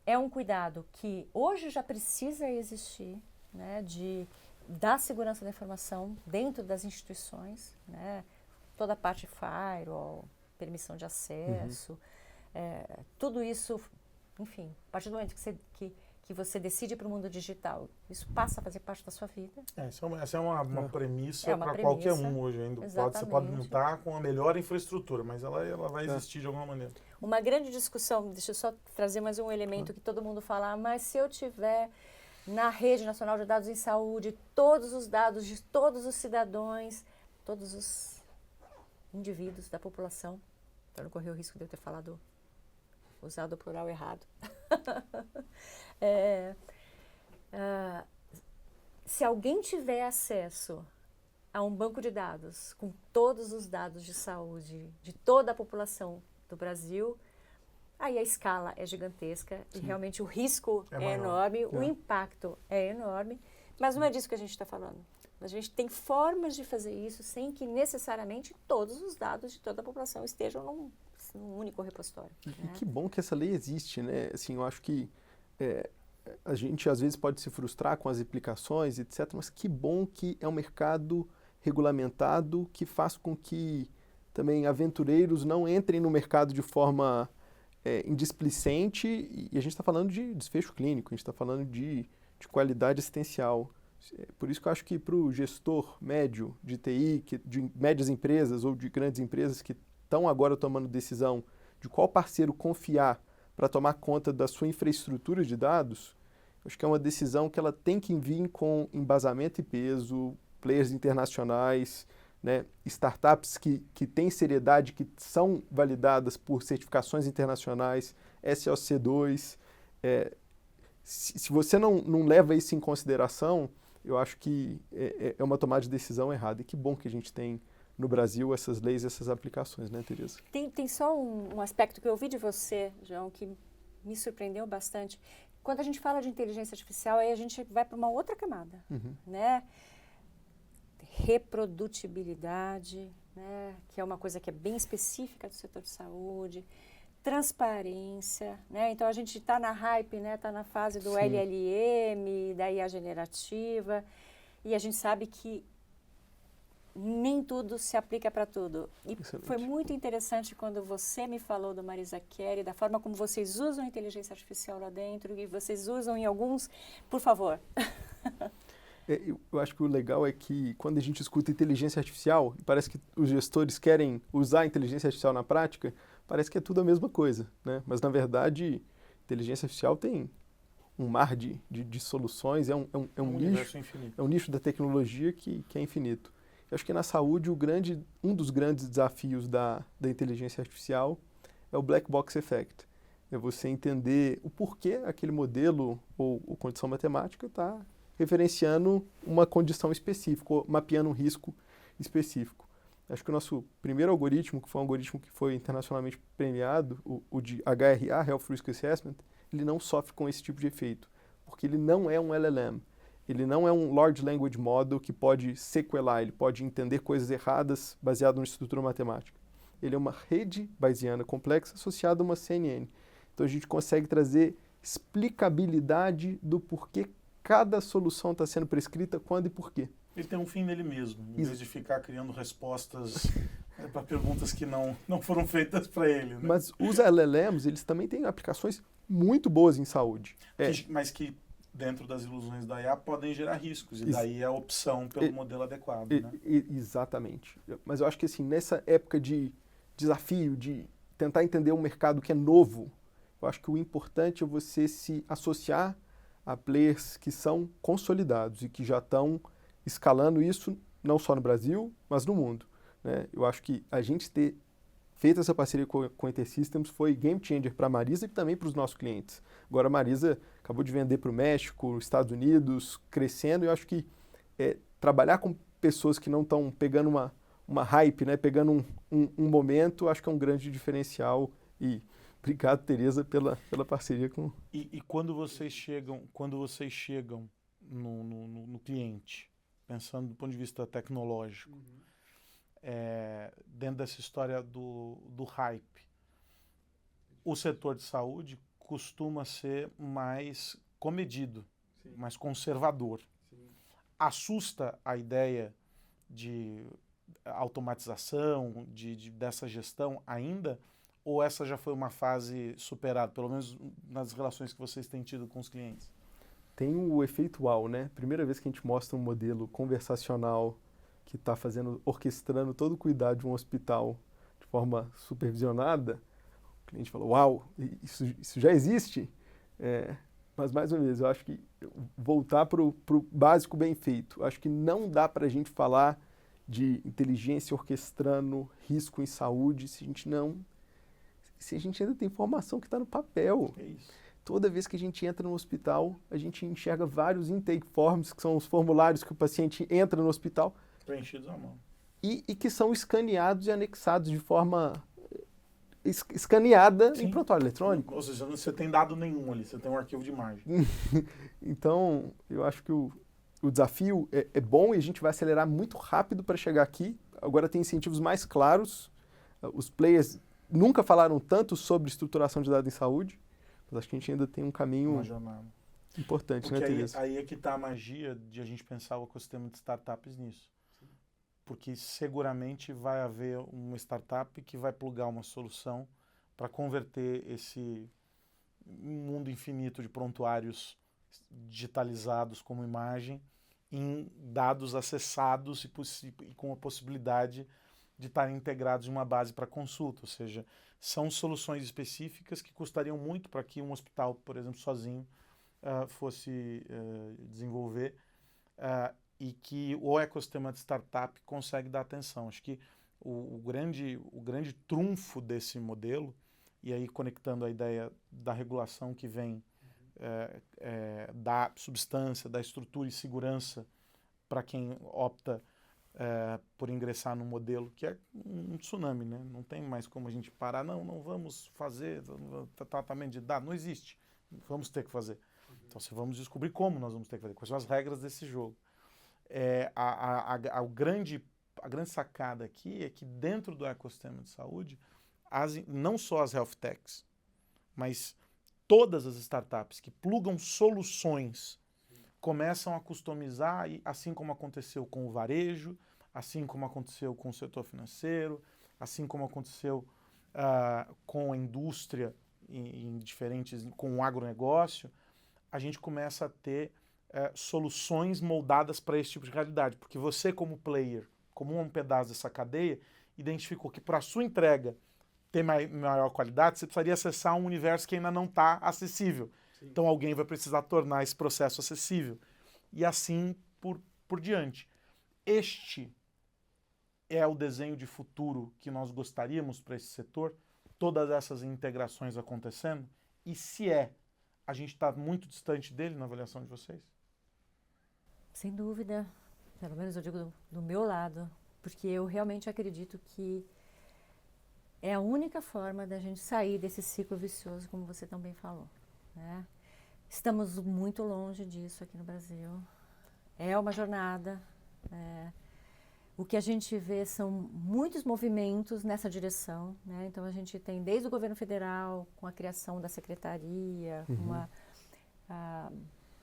Speaker 2: É um cuidado que hoje já precisa existir, né, da segurança da informação dentro das instituições, né, toda a parte firewall, permissão de acesso, tudo isso, enfim, a partir do momento que você decide para o mundo digital, isso passa a fazer parte da sua vida.
Speaker 1: Essa é uma premissa para qualquer um hoje ainda. Você pode montar com a melhor infraestrutura, mas ela vai existir de alguma maneira.
Speaker 2: Uma grande discussão, deixa eu só trazer mais um elemento que todo mundo fala, mas se eu tiver na Rede Nacional de Dados em Saúde todos os dados de todos os cidadãos, todos os indivíduos da população, para não correr o risco de eu ter usado o plural errado. Se alguém tiver acesso a um banco de dados com todos os dados de saúde de toda a população do Brasil, aí a escala é gigantesca. Sim. E realmente o risco é enorme, o impacto é enorme, mas não é disso que a gente está falando. A gente tem formas de fazer isso sem que necessariamente todos os dados de toda a população estejam num único repositório.
Speaker 3: E que bom que essa lei existe, né? Assim, eu acho que a gente às vezes pode se frustrar com as implicações, etc., mas que bom que é um mercado regulamentado que faz com que também aventureiros não entrem no mercado de forma indisplicente, e a gente está falando de desfecho clínico, a gente está falando de qualidade assistencial. Por isso que eu acho que para o gestor médio de TI, de médias empresas ou de grandes empresas que estão agora tomando decisão de qual parceiro confiar para tomar conta da sua infraestrutura de dados, acho que é uma decisão que ela tem que vir com embasamento e peso, players internacionais, né, startups que têm seriedade, que são validadas por certificações internacionais, SOC2. Se você não leva isso em consideração, eu acho que é uma tomada de decisão errada. E que bom que a gente tem no Brasil essas leis, essas aplicações, né, Tereza?
Speaker 2: Tem só um aspecto que eu ouvi de você, João, que me surpreendeu bastante. Quando a gente fala de inteligência artificial, aí a gente vai para uma outra camada, né? Reprodutibilidade, né? Que é uma coisa que é bem específica do setor de saúde, transparência, né? Então a gente está na hype, né? Está na fase do LLM, da IA generativa, e a gente sabe que nem tudo se aplica para tudo. E
Speaker 3: Excelente.
Speaker 2: Foi muito interessante quando você me falou do Marisa Carey, da forma como vocês usam a inteligência artificial lá dentro, e vocês usam em alguns, por favor.
Speaker 3: Eu acho que o legal é que quando a gente escuta inteligência artificial, parece que os gestores querem usar a inteligência artificial na prática, parece que é tudo a mesma coisa, né? Mas, na verdade, inteligência artificial tem um mar de soluções, é um nicho,
Speaker 1: infinito.
Speaker 3: É um nicho da tecnologia que é infinito. Eu acho que na saúde um dos grandes desafios da inteligência artificial é o black box effect. É você entender o porquê aquele modelo ou condição matemática está referenciando uma condição específica, ou mapeando um risco específico. Acho que o nosso primeiro algoritmo, que foi um algoritmo que foi internacionalmente premiado, o de HRA, Health Risk Assessment, ele não sofre com esse tipo de efeito, porque ele não é um LLM. Ele não é um Large Language Model que pode sequelar, ele pode entender coisas erradas baseado numa estrutura matemática. Ele é uma rede bayesiana complexa associada a uma CNN. Então a gente consegue trazer explicabilidade do porquê cada solução está sendo prescrita, quando e por quê.
Speaker 1: Ele tem um fim nele mesmo, em vez de ficar criando respostas para perguntas que não foram feitas para ele. Né?
Speaker 3: Mas os LLMs, eles também têm aplicações muito boas em saúde.
Speaker 1: Mas que dentro das ilusões da IA podem gerar riscos, e daí a opção pelo modelo adequado. Né?
Speaker 3: Exatamente. Mas eu acho que assim, nessa época de desafio, de tentar entender um mercado que é novo, eu acho que o importante é você se associar a players que são consolidados e que já estão escalando isso não só no Brasil, mas no mundo. Né? Eu acho que a gente ter feito essa parceria com a InterSystems foi game changer para a Marisa e também para os nossos clientes. Agora a Marisa acabou de vender para o México, Estados Unidos, crescendo, e eu acho que trabalhar com pessoas que não estão pegando uma hype, né? Pegando um momento, acho que é um grande diferencial. E obrigado, Tereza, pela parceria com...
Speaker 1: E quando vocês chegam no cliente, pensando do ponto de vista tecnológico, dentro dessa história do hype, o setor de saúde costuma ser mais comedido, mais conservador. Assusta a ideia de automatização, dessa gestão ainda, ou essa já foi uma fase superada, pelo menos nas relações que vocês têm tido com os clientes?
Speaker 3: Tem o efeito wow, né? Primeira vez que a gente mostra um modelo conversacional que está orquestrando todo o cuidado de um hospital de forma supervisionada, o cliente falou, uau, isso já existe? Mas, mais uma vez, eu acho que voltar para o básico bem feito. Acho que não dá para a gente falar de inteligência orquestrando risco em saúde se a gente ainda tem informação que está no papel.
Speaker 1: É isso.
Speaker 3: Toda vez que a gente entra no hospital, a gente enxerga vários intake forms, que são os formulários que o paciente entra no hospital.
Speaker 1: Preenchidos à mão.
Speaker 3: E que são escaneados e anexados de forma escaneada em prontuário eletrônico.
Speaker 1: Ou seja, você tem dado nenhum ali, você tem um arquivo de imagem.
Speaker 3: Então, eu acho que o desafio é bom e a gente vai acelerar muito rápido para chegar aqui. Agora tem incentivos mais claros. Os players nunca falaram tanto sobre estruturação de dados em saúde, mas acho que a gente ainda tem um caminho importante,
Speaker 1: porque
Speaker 3: né, Tereza?
Speaker 1: Aí é que está a magia de a gente pensar o ecossistema de startups nisso. Porque seguramente vai haver uma startup que vai plugar uma solução para converter esse mundo infinito de prontuários digitalizados como imagem em dados acessados e com a possibilidade de estarem integrados em uma base para consulta. Ou seja, são soluções específicas que custariam muito para que um hospital, por exemplo, sozinho fosse desenvolver. E que o ecossistema de startup consegue dar atenção. Acho que o grande trunfo desse modelo, e aí conectando a ideia da regulação que vem da substância, da estrutura e segurança para quem opta por ingressar num modelo que é um tsunami, né? Não tem mais como a gente parar, não vamos fazer tratamento de dados, não existe. Vamos ter que fazer. Então, vamos descobrir como nós vamos ter que fazer, quais são as regras desse jogo. A grande sacada aqui é que dentro do ecossistema de saúde, não só as health techs, mas todas as startups que plugam soluções começam a customizar, assim como aconteceu com o varejo, assim como aconteceu com o setor financeiro, assim como aconteceu com a indústria com o agronegócio, a gente começa a ter soluções moldadas para esse tipo de realidade. Porque você, como player, como um pedaço dessa cadeia, identificou que para a sua entrega ter maior qualidade, você precisaria acessar um universo que ainda não está acessível. Sim. Então alguém vai precisar tornar esse processo acessível. E assim por diante. Este é o desenho de futuro que nós gostaríamos para esse setor, todas essas integrações acontecendo. E se a gente está muito distante dele na avaliação de vocês?
Speaker 2: Sem dúvida, pelo menos eu digo do meu lado, porque eu realmente acredito que é a única forma da gente sair desse ciclo vicioso, como você também falou, né? Estamos muito longe disso aqui no Brasil. É uma jornada. o que a gente vê são muitos movimentos nessa direção, né? Então, a gente tem desde o governo federal, com a criação da secretaria, com a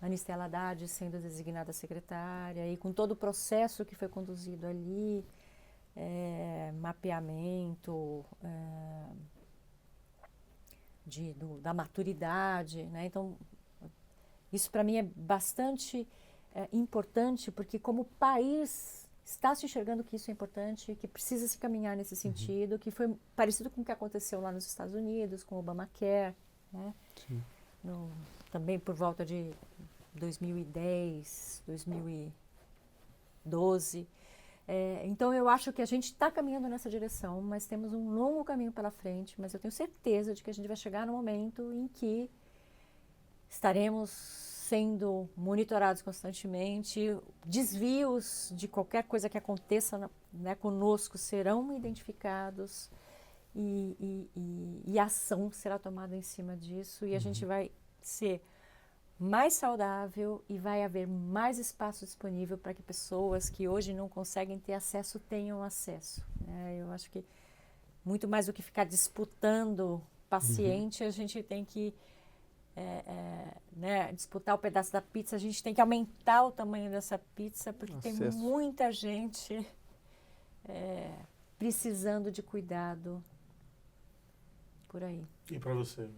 Speaker 2: Anistela Haddad sendo designada secretária, e com todo o processo que foi conduzido ali, mapeamento da maturidade, né? Então, isso para mim é bastante importante, porque como país está se enxergando que isso é importante, que precisa se caminhar nesse sentido, que foi parecido com o que aconteceu lá nos Estados Unidos, com o Obamacare, né? Também por volta de 2010, 2012. Então, eu acho que a gente está caminhando nessa direção, mas temos um longo caminho pela frente, mas eu tenho certeza de que a gente vai chegar no momento em que estaremos sendo monitorados constantemente, desvios de qualquer coisa que aconteça, né, conosco serão identificados e ação será tomada em cima disso, e a gente vai ser mais saudável e vai haver mais espaço disponível para que pessoas que hoje não conseguem ter acesso tenham acesso, né? Eu acho que muito mais do que ficar disputando paciente, a gente tem que né, disputar o pedaço da pizza, a gente tem que aumentar o tamanho dessa pizza, porque tem muita gente precisando de cuidado por aí.
Speaker 1: E para você?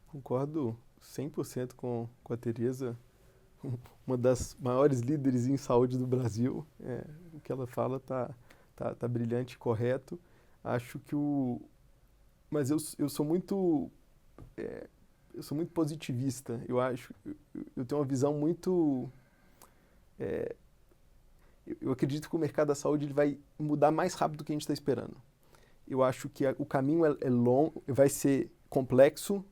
Speaker 3: Concordo 100% com a Tereza, uma das maiores líderes em saúde do Brasil. O que ela fala tá brilhante e correto. Acho que mas eu sou muito positivista. Eu tenho uma visão muito... eu acredito que o mercado da saúde ele vai mudar mais rápido do que a gente está esperando. Eu acho que o caminho é longo, vai ser complexo,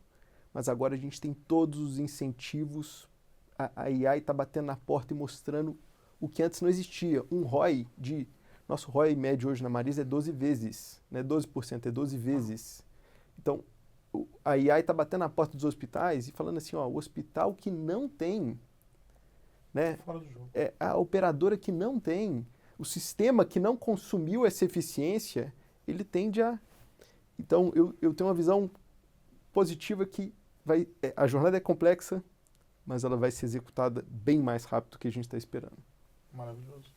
Speaker 3: mas agora a gente tem todos os incentivos. A AI está batendo na porta e mostrando o que antes não existia. Nosso ROI médio hoje na Marisa é 12 vezes, não é 12%, é 12 vezes. Então, a AI está batendo na porta dos hospitais e falando assim, o hospital que não tem, né,
Speaker 1: fora do jogo.
Speaker 3: A operadora que não tem, o sistema que não consumiu essa eficiência, ele tende a... Então, eu tenho uma visão positiva que a jornada é complexa, mas ela vai ser executada bem mais rápido do que a gente está esperando.
Speaker 1: Maravilhoso.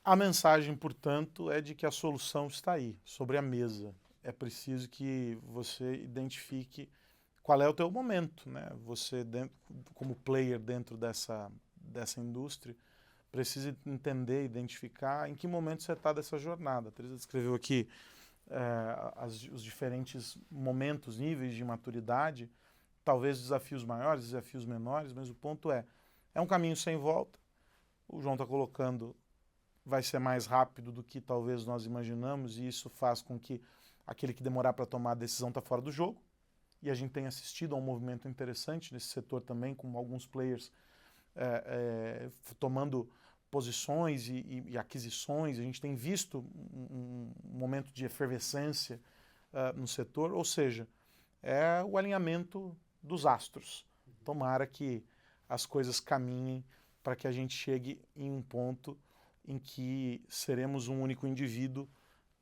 Speaker 1: A mensagem, portanto, é de que a solução está aí, sobre a mesa. É preciso que você identifique qual é o teu momento, né? Você, como player dentro dessa indústria, precisa entender, identificar em que momento você está dessa jornada. A Teresa descreveu aqui os diferentes momentos, níveis de maturidade, talvez desafios maiores, desafios menores, mas o ponto é um caminho sem volta. O João está colocando, vai ser mais rápido do que talvez nós imaginamos, e isso faz com que aquele que demorar para tomar a decisão está fora do jogo. E a gente tem assistido a um movimento interessante nesse setor também, com alguns players tomando posições e aquisições. A gente tem visto um momento de efervescência no setor, ou seja, é o alinhamento dos astros. Tomara que as coisas caminhem para que a gente chegue em um ponto em que seremos um único indivíduo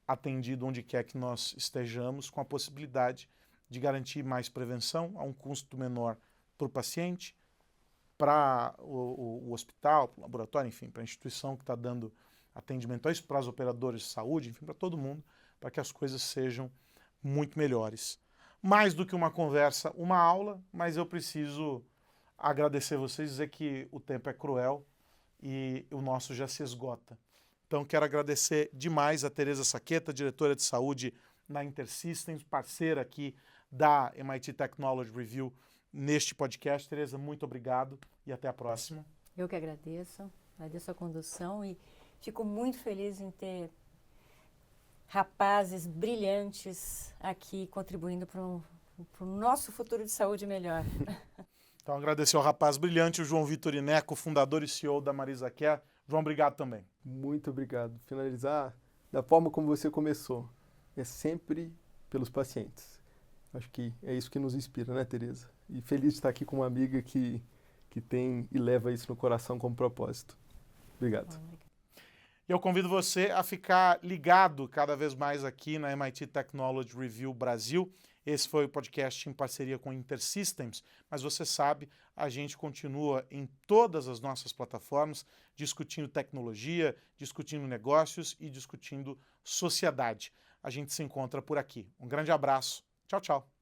Speaker 1: atendido onde quer que nós estejamos, com a possibilidade de garantir mais prevenção a um custo menor para o paciente, para o hospital, para o laboratório, enfim, para a instituição que está dando atendimento a isso, para os operadores de saúde, enfim, para todo mundo, para que as coisas sejam muito melhores. Mais do que uma conversa, uma aula, mas eu preciso agradecer vocês, dizer que o tempo é cruel e o nosso já se esgota. Então, quero agradecer demais a Teresa Saqueta, diretora de saúde na InterSystems, parceira aqui da MIT Technology Review neste podcast. Teresa, muito obrigado e até a próxima.
Speaker 2: Eu que agradeço a condução e fico muito feliz em ter rapazes brilhantes aqui contribuindo para o nosso futuro de saúde melhor.
Speaker 1: Então, agradecer ao rapaz brilhante, o João Vitor Ineco, fundador e CEO da Marisa Care. João, obrigado também.
Speaker 3: Muito obrigado. Finalizar da forma como você começou. É sempre pelos pacientes. Acho que é isso que nos inspira, né, Teresa? E feliz de estar aqui com uma amiga que tem e leva isso no coração como propósito. Obrigado.
Speaker 1: E eu convido você a ficar ligado cada vez mais aqui na MIT Technology Review Brasil. Esse foi o podcast em parceria com InterSystems, mas você sabe, a gente continua em todas as nossas plataformas discutindo tecnologia, discutindo negócios e discutindo sociedade. A gente se encontra por aqui. Um grande abraço. Tchau, tchau.